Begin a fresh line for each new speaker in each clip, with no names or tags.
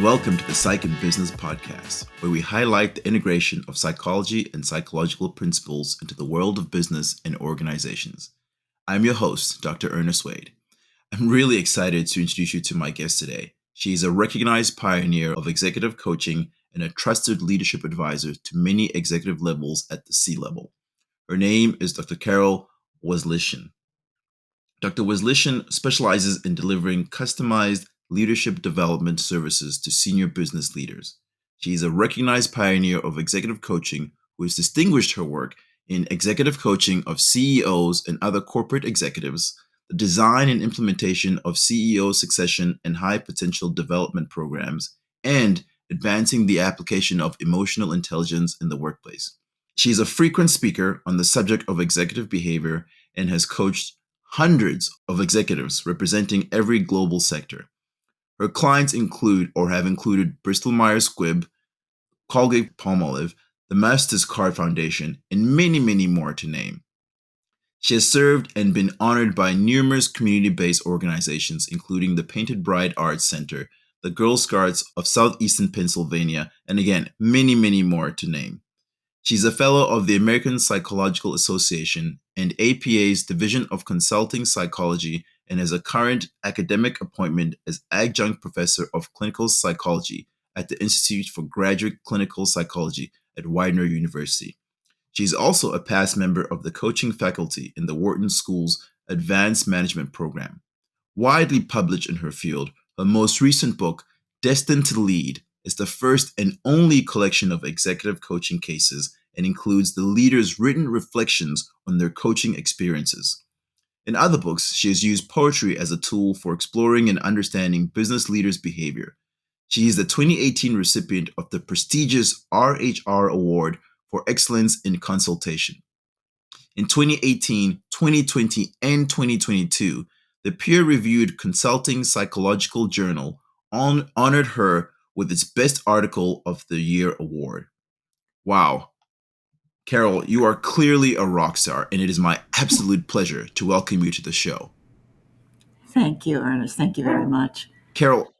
welcome to the Psych and Business Podcast, where we highlight the integration of psychology and psychological principles into the world of business and organizations. I'm your host, Dr. Ernest Wayde. I'm really excited to introduce you to my guest today. She is a recognized pioneer of executive coaching and a trusted leadership advisor to many executive levels at the C-level. Her name is Dr.Karol Wasylyshyn. Dr. Wasylyshyn specializes in delivering customized leadership development services to senior business leaders. She is a recognized pioneer of executive coaching who has distinguished her work in executive coaching of CEOs and other corporate executives, the design and implementation of CEO succession and high potential development programs, and advancing the application of emotional intelligence in the workplace. She is a frequent speaker on the subject of executive behavior and has coached hundreds of executives representing every global sector. Her clients include or have included Bristol-Myers Squibb, Colgate-Palmolive, the Mastercard Foundation, and many, many more to name. She has served and been honored by numerous community-based organizations, including the Painted Bride Arts Center, the Girl Scouts of Southeastern Pennsylvania, and again, many, many more to name. She's a fellow of the American Psychological Association and APA's Division of Consulting Psychology and has a current academic appointment as adjunct professor of clinical psychology at the Institute for Graduate Clinical Psychology at Widener University. She's also a past member of the coaching faculty in the Wharton School's Advanced Management Program. Widely published in her field, her most recent book, Destined to Lead, is the first and only collection of executive coaching cases and includes the leaders' written reflections on their coaching experiences. In other books, she has used poetry as a tool for exploring and understanding business leaders' behavior. She is the 2018 recipient of the prestigious RHR Award for Excellence in Consultation. In 2018, 2020, and 2022, the peer-reviewed Consulting Psychological Journal honored her with its Best Article of the Year award. Wow. Karol, you are clearly a rock star, and it is my absolute pleasure to welcome you to the show.
Thank you, Ernest. Thank you very much.
Karol,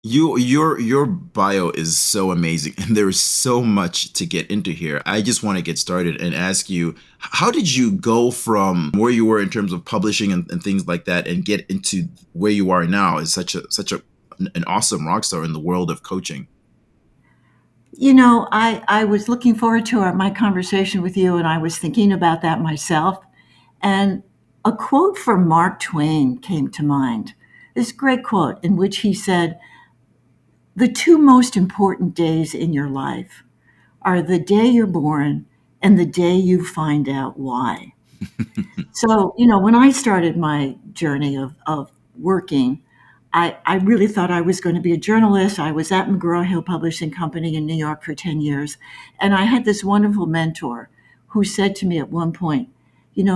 your bio is so amazing, and there is so much to get into here. I just want to get started and ask you, how did you go from where you were in terms of publishing and things like that and get into where you are now as such an awesome rock star in the world of coaching?
You know, I was looking forward to my conversation with you, and I was thinking about that myself. And a quote from Mark Twain came to mind. This great quote in which he said, "The two most important days in your life are the day you're born and the day you find out why." So, when I started my journey of working, I really thought I was going to be a journalist. I was at McGraw-Hill Publishing Company in New York for 10 years. And I had this wonderful mentor who said to me at one point,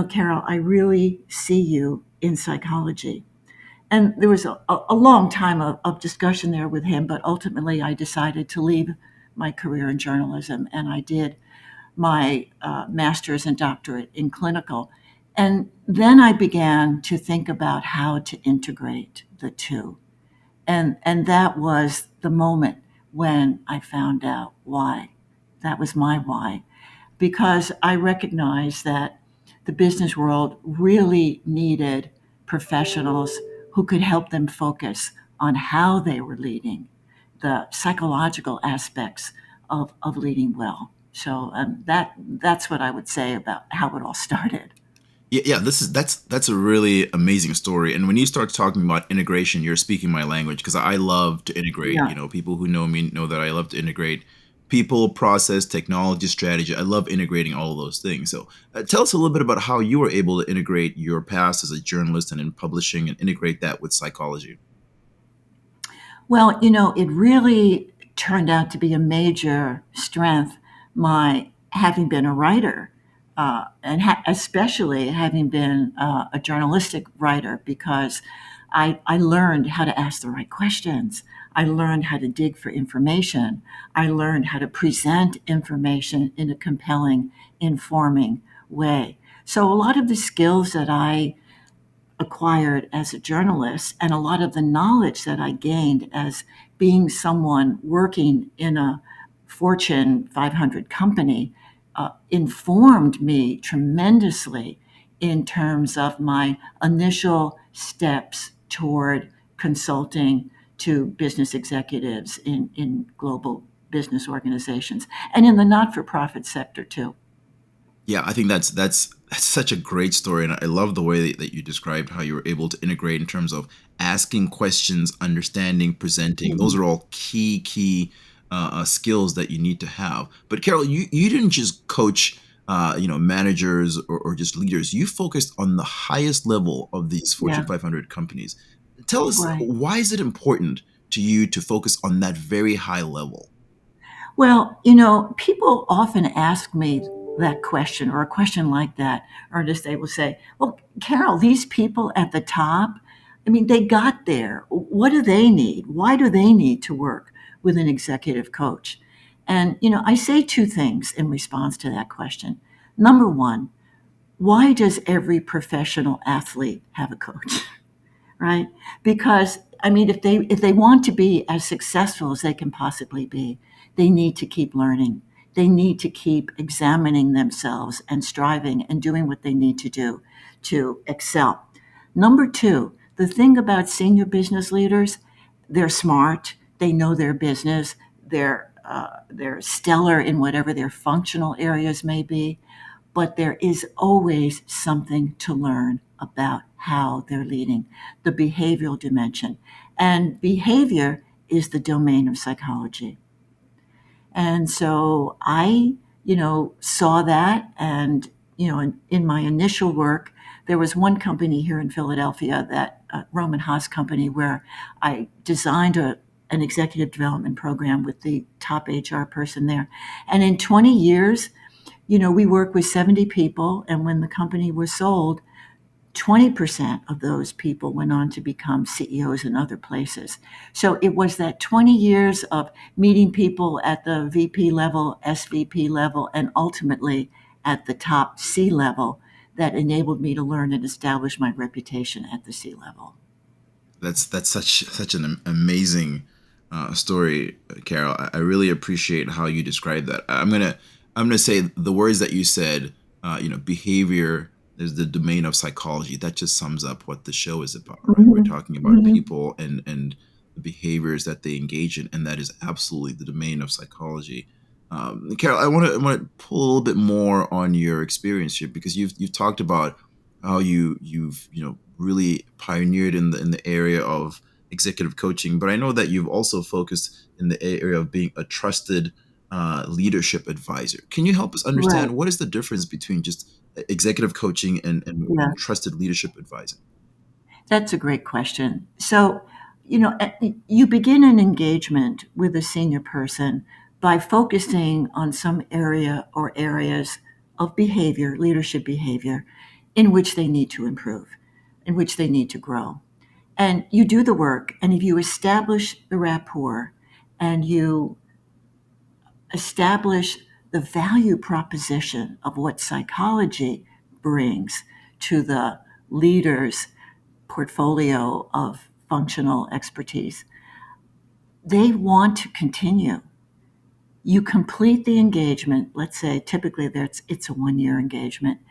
"Karol, I really see you in psychology." And there was a long time of discussion there with him, but ultimately I decided to leave my career in journalism, and I did my master's and doctorate in clinical. And then I began to think about how to integrate the two. And that was the moment when I found out why. That was my why. Because I recognized that the business world really needed professionals who could help them focus on how they were leading, the psychological aspects of leading well. So that's what I would say about how it all started.
Yeah, that's a really amazing story. And when you start talking about integration, you're speaking my language because I love to integrate.
Yeah.
People who know me know that I love to integrate people, process, technology, strategy. I love integrating all of those things. So tell us a little bit about how you were able to integrate your past as a journalist and in publishing and integrate that with psychology.
Well, it really turned out to be a major strength, my having been a writer, and especially having been a journalistic writer, because I learned how to ask the right questions. I learned how to dig for information. I learned how to present information in a compelling, informing way. So a lot of the skills that I acquired as a journalist and a lot of the knowledge that I gained as being someone working in a Fortune 500 company informed me tremendously in terms of my initial steps toward consulting to business executives in global business organizations and in the not-for-profit sector too.
Yeah, I think that's such a great story, and I love the way that you described how you were able to integrate in terms of asking questions, understanding, presenting. Those
Mhm.
are all key skills that you need to have. But Carol, you didn't just coach managers or just leaders. You focused on the highest level of these
Yeah,
Fortune 500 companies. Tell us,
right.
why is it important to you to focus on that very high level?
Well, people often ask me that question or a question like that, Ernest. They will say, well, Carol, these people at the top, I mean, they got there. What do they need? Why do they need to work with an executive coach? And, I say two things in response to that question. Number one, why does every professional athlete have a coach? Right? Because I mean, if they want to be as successful as they can possibly be, they need to keep learning. They need to keep examining themselves and striving and doing what they need to do to excel. Number two, the thing about senior business leaders, they're smart. They know their business. They're stellar in whatever their functional areas may be, but there is always something to learn about how they're leading, the behavioral dimension. And behavior is the domain of psychology. And so I, saw that. And, in my initial work, there was one company here in Philadelphia, that Roman Haas company, where I designed an executive development program with the top HR person there. And in 20 years, we work with 70 people, and when the company was sold, 20% of those people went on to become CEOs in other places. So it was that 20 years of meeting people at the VP level, SVP level, and ultimately at the top C level that enabled me to learn and establish my reputation at the C level.
That's such an amazing story, Carol. I really appreciate how you described that. I'm gonna say the words that you said. Behavior is the domain of psychology. That just sums up what the show is about, right? We're
Mhm.
talking about
Mhm.
people and the behaviors that they engage in, and that is absolutely the domain of psychology. Carol, I want to pull a little bit more on your experience here, because you've talked about how you've really pioneered in the area of executive coaching, but I know that you've also focused in the area of being a trusted leadership advisor. Can you help us
Right.
understand what is the difference between just executive coaching
Yeah.
and trusted leadership advising?
That's a great question. So, you begin an engagement with a senior person by focusing on some area or areas of behavior, leadership behavior, in which they need to improve, in which they need to grow. And you do the work, and if you establish the rapport and you establish the value proposition of what psychology brings to the leader's portfolio of functional expertise, they want to continue. You complete the engagement, let's say typically it's a 1 year engagement,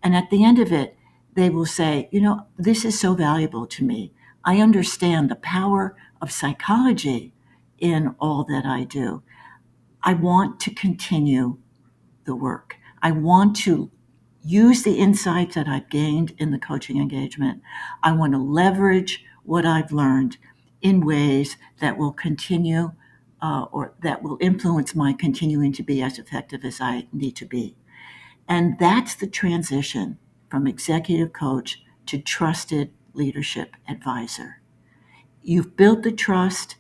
and at the end of it, they will say, this is so valuable to me. I understand the power of psychology in all that I do. I want to continue the work. I want to use the insights that I've gained in the coaching engagement. I want to leverage what I've learned in ways that will continue or that will influence my continuing to be as effective as I need to be. And that's the transition from executive coach to trusted leadership advisor. You've built the trust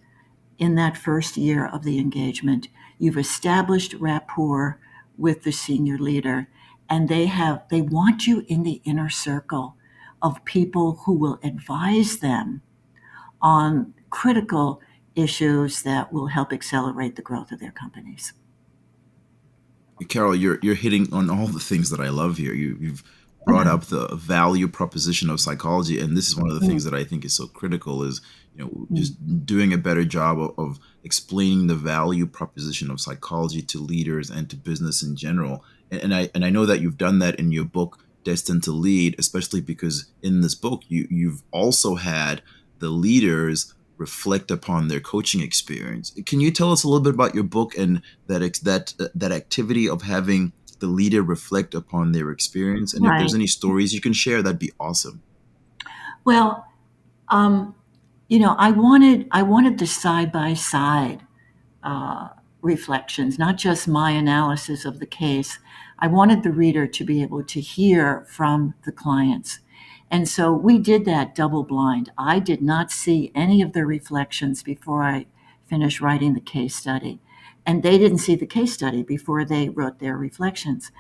in that first year of the engagement. You've established rapport with the senior leader, and they want you in the inner circle of people who will advise them on critical issues that will help accelerate the growth of their companies.
Carol, you're hitting on all the things that I love here. You've brought up the value proposition of psychology, and this is one of the
Mm,
things that I think is so critical is,
mm.
just doing a better job of explaining the value proposition of psychology to leaders and to business in general. And I know that you've done that in your book Destined to Lead, especially because in this book you've also had the leaders reflect upon their coaching experience. Can you tell us a little bit about your book and that activity of having the leader reflect upon their experience? And if there's
Right.
any stories you can share, that'd be awesome.
Well, um, I wanted the side by side reflections, not just my analysis of the case. I wanted the reader to be able to hear from the clients. And so we did that double blind. I did not see any of the reflections before I finished writing the case study. And they didn't see the case study before they wrote their reflections.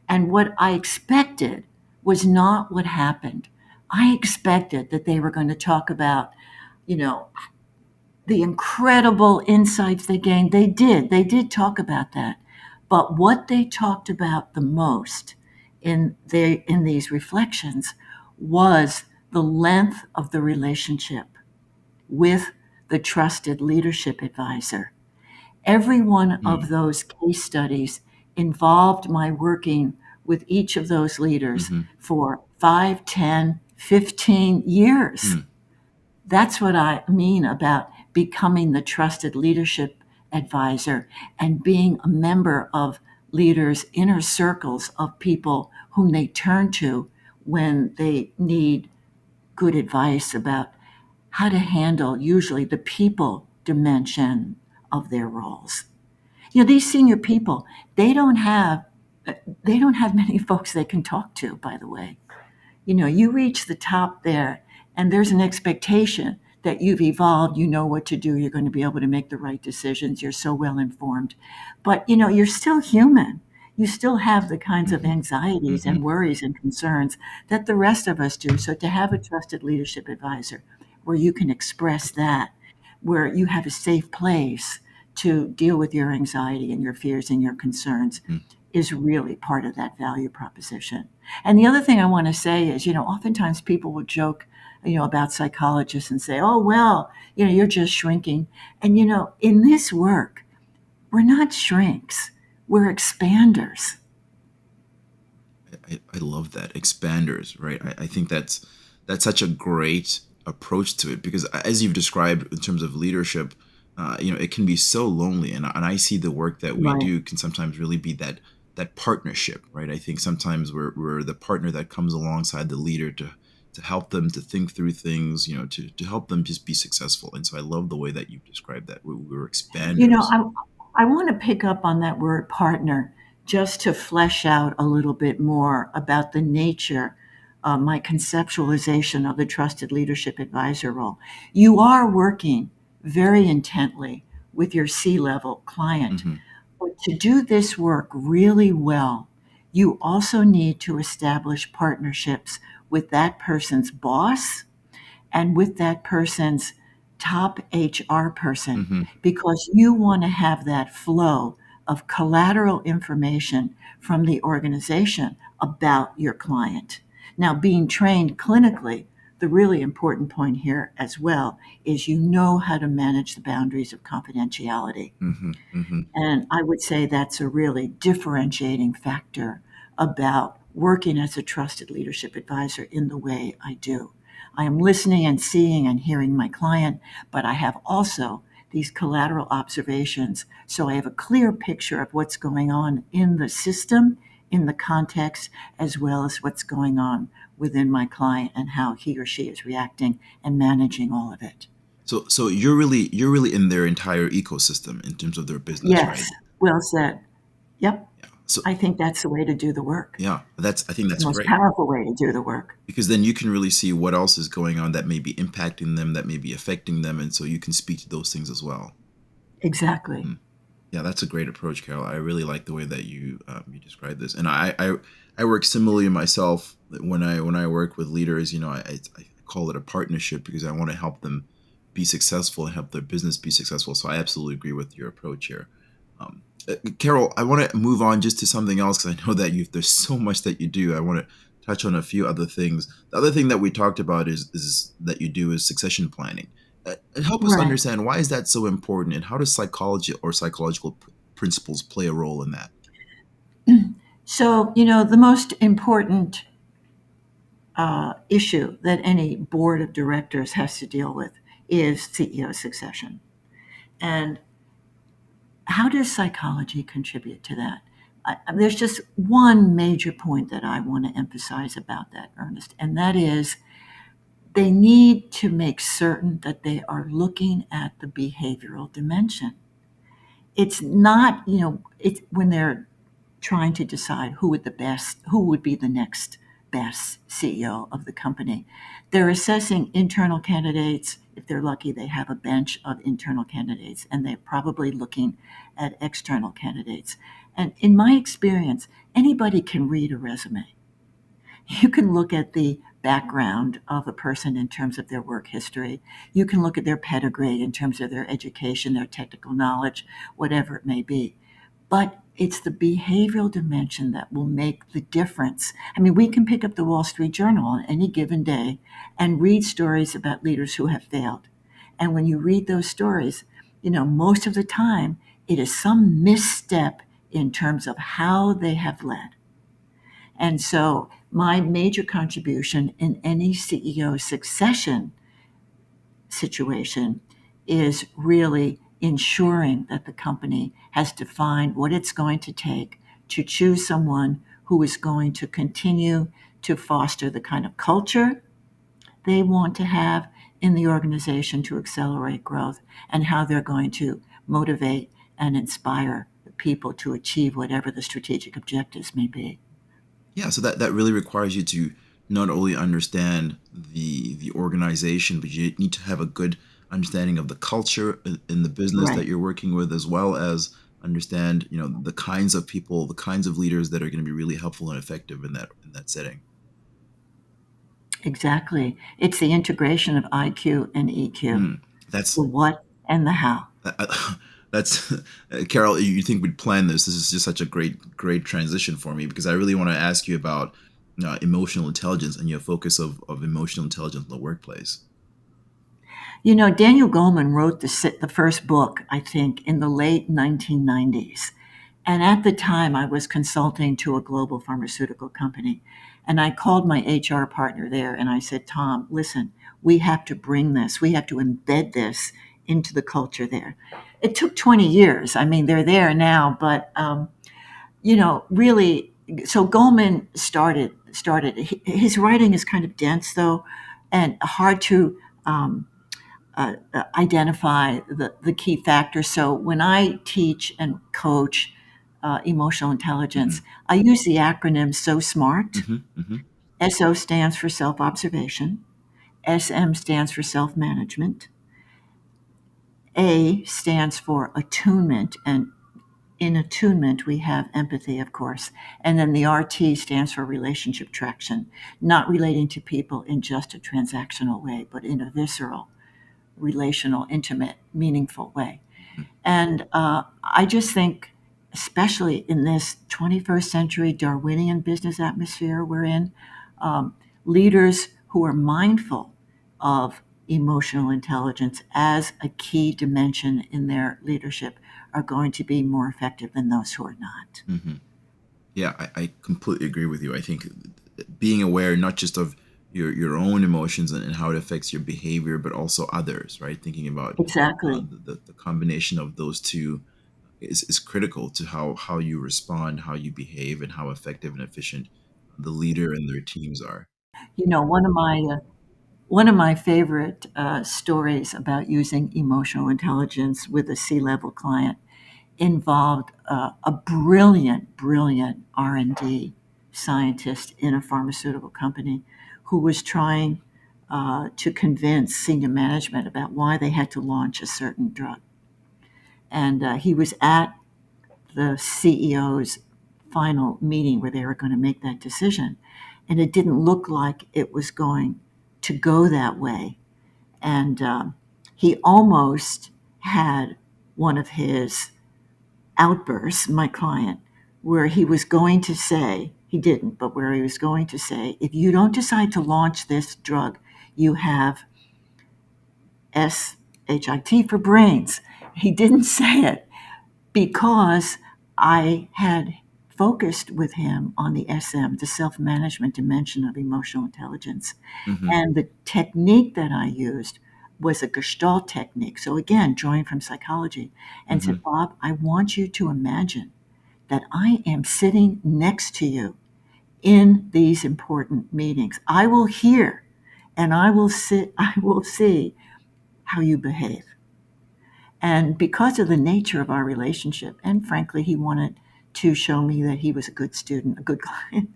And what I expected was not what happened. I expected that they were going to talk about, you know, the incredible insights they gained. They did. They did talk about that. But what they talked about the most in these reflections was the length of the relationship with the trusted leadership advisor. Every one of
Mm,
those case studies involved my working with each of those leaders
mm-hmm,
for 5, 10, 15 years.
mm,
That's what I mean about becoming the trusted leadership advisor and being a member of leaders' inner circles of people whom they turn to when they need good advice about how to handle usually the people dimension of their roles. These senior people, they don't have they don't have many folks they can talk to, by the way. You reach the top there, and there's an expectation that you've evolved, you know what to do, you're going to be able to make the right decisions, you're so well informed. But, you're still human. You still have the kinds of
mm-hmm,
anxieties
mm-hmm,
and worries and concerns that the rest of us do. So to have a trusted leadership advisor where you can express that, where you have a safe place to deal with your anxiety and your fears and your concerns
mm-hmm,
is really part of that value proposition. And the other thing I want to say is, oftentimes people will joke, about psychologists and say, oh, well, you're just shrinking. And, in this work, we're not shrinks, we're expanders.
I love that, expanders, right? I think that's such a great approach to it, because as you've described in terms of leadership, it can be so lonely, and I see the work that we
Right.
do can sometimes really be that partnership, right? I think sometimes we're the partner that comes alongside the leader to help them to think through things, to help them just be successful. And so I love the way that you've described that. We're
You know,
expanders.
I, I want to pick up on that word partner just to flesh out a little bit more about the nature of my conceptualization of the trusted leadership advisor role. You are working very intently with your C-level client.
Mm-hmm,
But to do this work really well, you also need to establish partnerships with that person's boss and with that person's top HR person,
mm-hmm,
because you want to have that flow of collateral information from the organization about your client. Now, being trained clinically, the really important point here as well is you know how to manage the boundaries of confidentiality.
mm-hmm, mm-hmm,
And I would say that's a really differentiating factor about working as a trusted leadership advisor in the way I do. I am listening and seeing and hearing my client, but I have also these collateral observations. So I have a clear picture of what's going on in the system, in the context, as well as what's going on within my client and how he or she is reacting and managing all of it.
So you're really in their entire ecosystem in terms of their business, right?
Yes, well said. Yep.
Yeah. So
I think that's the way to do the work.
yeah, I think
It's the
that's
most
great,
powerful way to do the work.
because then you can really see what else is going on that may be impacting them, that may be affecting them, and so you can speak to those things as well.
Exactly.
Mm. Yeah, that's a great approach, Carol. I really like the way that you describe this, and I work similarly myself. When I work with leaders, I call it a partnership because I want to help them be successful and help their business be successful. So I absolutely agree with your approach here. Carol, I want to move on just to something else because I know that there's so much that you do. I want to touch on a few other things. The other thing that we talked about is that you do is succession planning. And help us
Right.
understand, why is that so important, and how does psychology or psychological principles play a role in that?
So, the most important issue that any board of directors has to deal with is CEO succession. And how does psychology contribute to that? There's just one major point that I want to emphasize about that, Ernest, and that is they need to make certain that they are looking at the behavioral dimension. It's not, it's when they're trying to decide who would be the next best CEO of the company. They're assessing internal candidates. If they're lucky, they have a bench of internal candidates, and they're probably looking at external candidates. And in my experience, anybody can read a resume. You can look at the background of a person in terms of their work history. You can look at their pedigree in terms of their education, their technical knowledge, whatever it may be. But it's the behavioral dimension that will make the difference. I mean, we can pick up the Wall Street Journal on any given day and read stories about leaders who have failed. And when you read those stories, most of the time it is some misstep in terms of how they have led. And so, my major contribution in any CEO succession situation is really ensuring that the company has defined what it's going to take to choose someone who is going to continue to foster the kind of culture they want to have in the organization to accelerate growth, and how they're going to motivate and inspire the people to achieve whatever the strategic objectives may be.
Yeah, so that really requires you to not only understand the organization, but you need to have a good understanding of the culture in the business that
Right.
you're working with, as well as understand, the kinds of people, the kinds of leaders that are going to be really helpful and effective in that setting.
Exactly. It's the integration of IQ and EQ,
Mm, that's
the what and the how.
that's Carol. You think we'd plan this? This is just such a great transition for me, because I really want to ask you about emotional intelligence and your focus of emotional intelligence in the workplace.
Daniel Goleman wrote the first book, I think, in the late 1990s. And at the time, I was consulting to a global pharmaceutical company. And I called my HR partner there and I said, Tom, listen, we have to bring this, we have to embed this into the culture there. It took 20 years. I mean, they're there now, but, really, so Goleman started, his writing is kind of dense, though, and hard to identify the key factors. So when I teach and coach emotional intelligence,
Hmm.
I use the acronym SO SMART.
Hmm. Hmm.
SO stands for self observation, SM stands for self management, A stands for attunement, and in attunement, we have empathy, of course. And then the RT stands for relationship traction, not relating to people in just a transactional way, but in a visceral, relational, intimate, meaningful way. And I just think, especially in this 21st century Darwinian business atmosphere we're in, leaders who are mindful of emotional intelligence as a key dimension in their leadership are going to be more effective than those who are not.
Hmm. Yeah, I completely agree with you. I think being aware not just of your own emotions and how it affects your behavior, but also others, right? Thinking about
Exactly.
the combination of those two is critical to how you respond, how you behave, and how effective and efficient the leader and their teams are.
You know, one of my favorite stories about using emotional intelligence with a C-level client involved a brilliant R&D scientist in a pharmaceutical company who was trying to convince senior management about why they had to launch a certain drug. And he was at the CEO's final meeting where they were going to make that decision. And it didn't look like it was going to go that way. And he almost had one of his outbursts, my client, where he was going to say, He didn't, but where he was going to say, if you don't decide to launch this drug, you have SHIT for brains. He didn't say it because I had focused with him on the SM, the self management dimension of emotional intelligence.
Mm-hmm.
And the technique that I used was a Gestalt technique. So, again, drawing from psychology, and
Mm-hmm.
said, Bob, I want you to imagine that I am sitting next to you in these important meetings. I will hear and I will see how you behave. And because of the nature of our relationship, and frankly, he wanted to show me that he was a good student, a good client,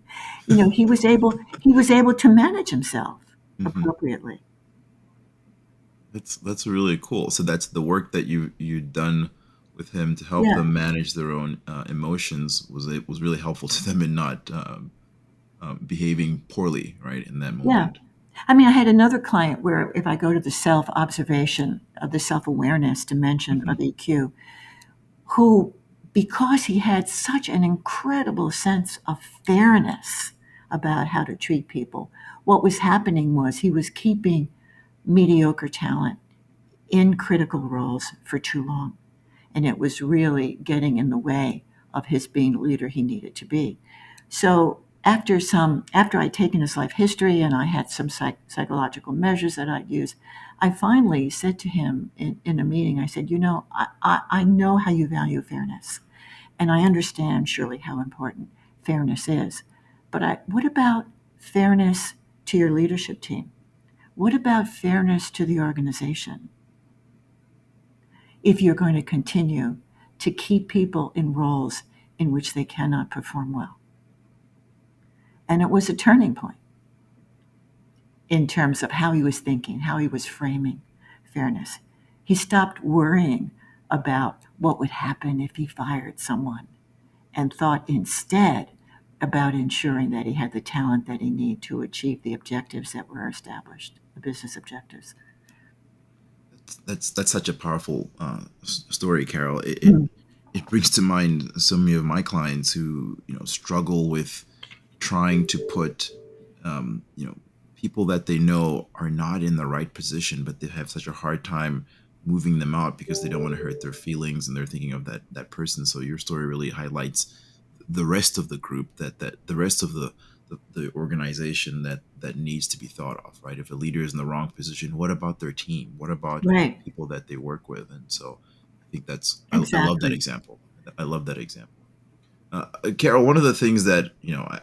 he was able to manage himself
Mm-hmm.
appropriately.
That's really cool. So that's the work that you'd done with him to help
Yeah,
them manage their own emotions was really helpful to them in not behaving poorly, right, in that
yeah.
moment.
I mean, I had another client where if I go to the self observation of the self awareness dimension
Mm-hmm.
of EQ, who, because he had such an incredible sense of fairness about how to treat people, what was happening was he was keeping mediocre talent in critical roles for too long. And it was really getting in the way of his being the leader he needed to be. So after I'd taken his life history and I had some psychological measures that I'd use, I finally said to him in a meeting, I said, I know how you value fairness, and I understand surely how important fairness is. But what about fairness to your leadership team? What about fairness to the organization? If you're going to continue to keep people in roles in which they cannot perform well. And it was a turning point in terms of how he was thinking, how he was framing fairness. He stopped worrying about what would happen if he fired someone and thought instead about ensuring that he had the talent that he needed to achieve the objectives that were established, the business objectives.
That's such a powerful story, Carol.
Mm.
It brings to mind so many of my clients who struggle with trying to put people that they know are not in the right position, but they have such a hard time moving them out because they don't want to hurt their feelings and they're thinking of that person. So your story really highlights the rest of the group, that the rest of the organization that needs to be thought of, right? If a leader is in the wrong position, what about their team? What about the
Right,
people that they work with? And so I think I love that
exactly.
example. I love that example. Carol, one of the things that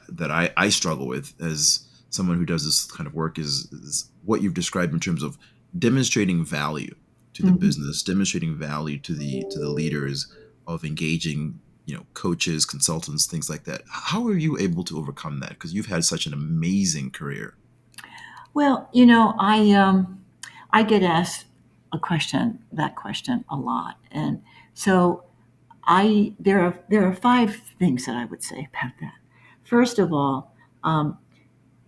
that I struggle with as someone who does this kind of work is what you've described in terms of demonstrating value to the
Mhm.
business, demonstrating value to the leaders of engaging coaches, consultants, things like that. How are you able to overcome that? Because you've had such an amazing career.
Well, I get asked that question a lot, and so I there are five things that I would say about that. First of all,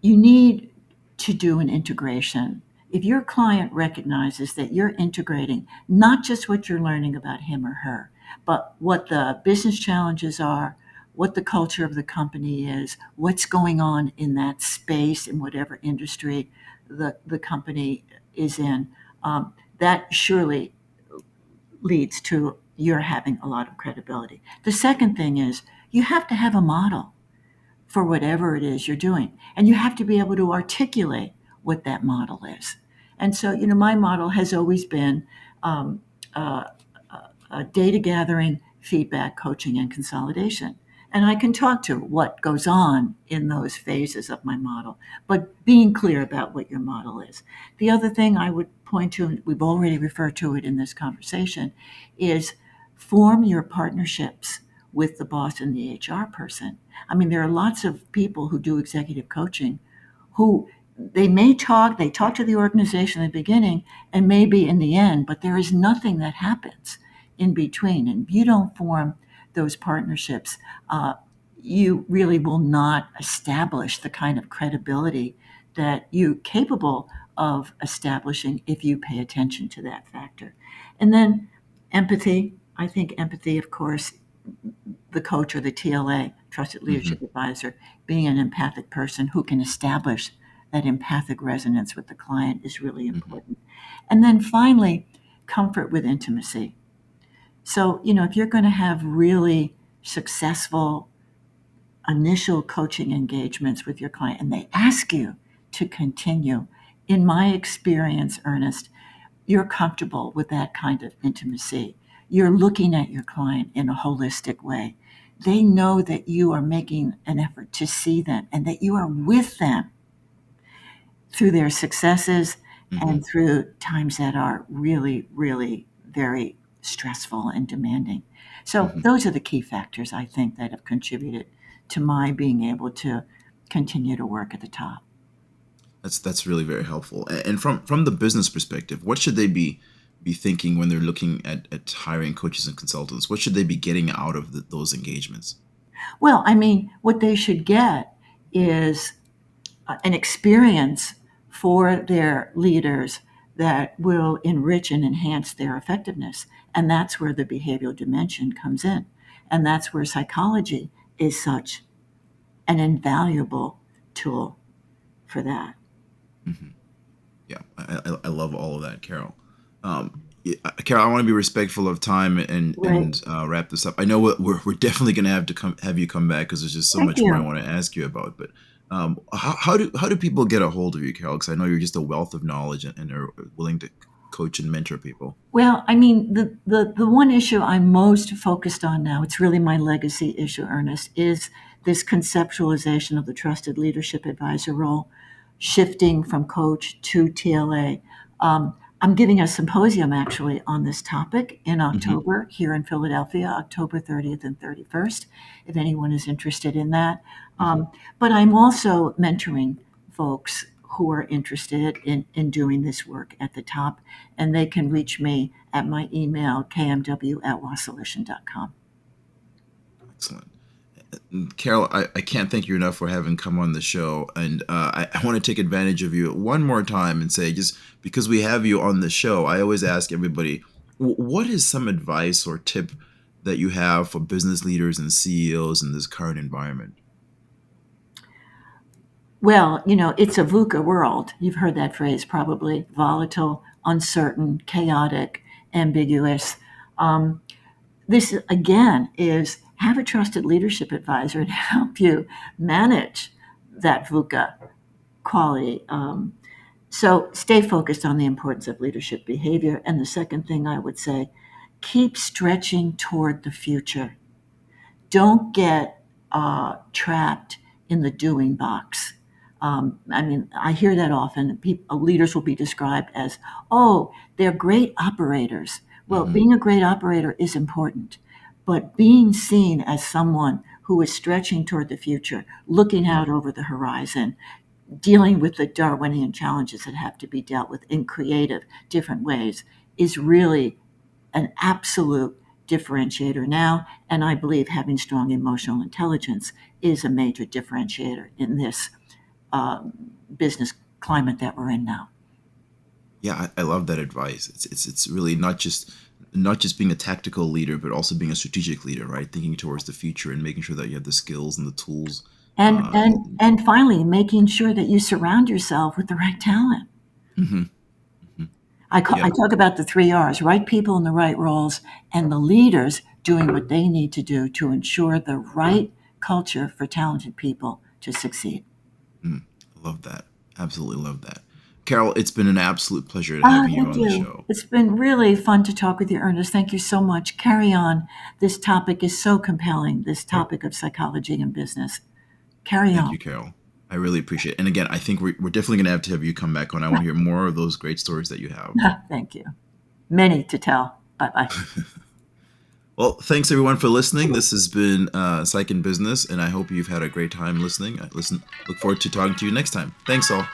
you need to do an integration. If your client recognizes that you're integrating not just what you're learning about him or her, but what the business challenges are, what the culture of the company is, what's going on in that space in whatever industry the company is in, that surely leads to your having a lot of credibility. The second thing is you have to have a model for whatever it is you're doing. And you have to be able to articulate what that model is. And so, my model has always been um, uh, data gathering, feedback, coaching, and consolidation. And I can talk to what goes on in those phases of my model, but being clear about what your model is. The other thing I would point to, and we've already referred to it in this conversation, is form your partnerships with the boss and the HR person. I mean, there are lots of people who do executive coaching who they talk to the organization at the beginning and maybe in the end, but there is nothing that happens in between. And if you don't form those partnerships, you really will not establish the kind of credibility that you're capable of establishing if you pay attention to that factor. And then empathy. I think empathy, of course, the coach or the TLA, trusted
Mm-hmm.
leadership advisor, being an empathic person who can establish that empathic resonance with the client is really
Mm-hmm.
important. And then finally, comfort with intimacy. So, if you're going to have really successful initial coaching engagements with your client and they ask you to continue, in my experience, Ernest, you're comfortable with that kind of intimacy. You're looking at your client in a holistic way. They know that you are making an effort to see them and that you are with them through their successes
Mm-hmm.
and through times that are really, really very stressful and demanding. So,
Mm-hmm.
those are the key factors I think that have contributed to my being able to continue to work at the top.
That's really very helpful. And from the business perspective, what should they be thinking when they're looking at hiring coaches and consultants? What should they be getting out of those engagements?
Well, I mean, what they should get is an experience for their leaders that will enrich and enhance their effectiveness. And that's where the behavioral dimension comes in. And that's where psychology is such an invaluable tool for that.
Mm-hmm. Yeah, I love all of that, Carol. Yeah, Carol, I want to be respectful of time
Right.
and wrap this up. I know we're definitely going to have to have you come back because there's just so
Thank
much more I
you.
want to ask you about. But how do people get a hold of you, Carol? Because I know you're just a wealth of knowledge and are willing to coach and mentor people.
Well, I mean, the one issue I'm most focused on now, it's really my legacy issue, Ernest, is this conceptualization of the trusted leadership advisor role, shifting from coach to TLA. I'm giving a symposium actually on this topic in
Mm-hmm.
October here in Philadelphia, October 30th and 31st, if anyone is interested in that.
Mm-hmm.
But I'm also mentoring folks who are interested in doing this work at the top, and they can reach me at my email, kmw@wasylyshyn.com.
Excellent. Carol, I can't thank you enough for having come on the show. And I want to take advantage of you one more time and say, just because we have you on the show, I always ask everybody, what is some advice or tip that you have for business leaders and CEOs in this current environment?
Well, it's a VUCA world. You've heard that phrase probably: volatile, uncertain, chaotic, ambiguous. Um, this, again, is have a trusted leadership advisor to help you manage that VUCA quality. So stay focused on the importance of leadership behavior. And the second thing I would say, keep stretching toward the future. Don't get trapped in the doing box. I mean, I hear that often. Leaders will be described as, oh, they're great operators. Well,
Mm-hmm.
being a great operator is important, but being seen as someone who is stretching toward the future, looking
Mm-hmm.
out over the horizon, dealing with the Darwinian challenges that have to be dealt with in creative, different ways, is really an absolute differentiator now. And I believe having strong emotional intelligence is a major differentiator in this uh, business climate that we're in now.
Yeah, I love that advice. It's really not just being a tactical leader, but also being a strategic leader, right? Thinking towards the future and making sure that you have the skills and the tools.
And,
Uh,
and, and finally, making sure that you surround yourself with the right talent.
mhm, mhm.
I
Yeah.
talk about the three R's: right people in the right roles, and the leaders doing what they need to do to ensure the right culture for talented people to succeed.
I love that. Absolutely love that. Carol, it's been an absolute pleasure
Ah,
having you
thank
on the
you.
show.
It's been really fun to talk with you, Ernest. Thank you so much. Carry on. This topic is so compelling, this topic of psychology and business. Carry
Thank
on.
you, Carol. I really appreciate it. And again, I think we're definitely going to have you come back on. I want to hear more of those great stories that you have.
Thank you. Many to tell. Bye bye.
Well, thanks everyone for listening. This has been Psych in Business, and I hope you've had a great time listening. Look forward to talking to you next time. Thanks all.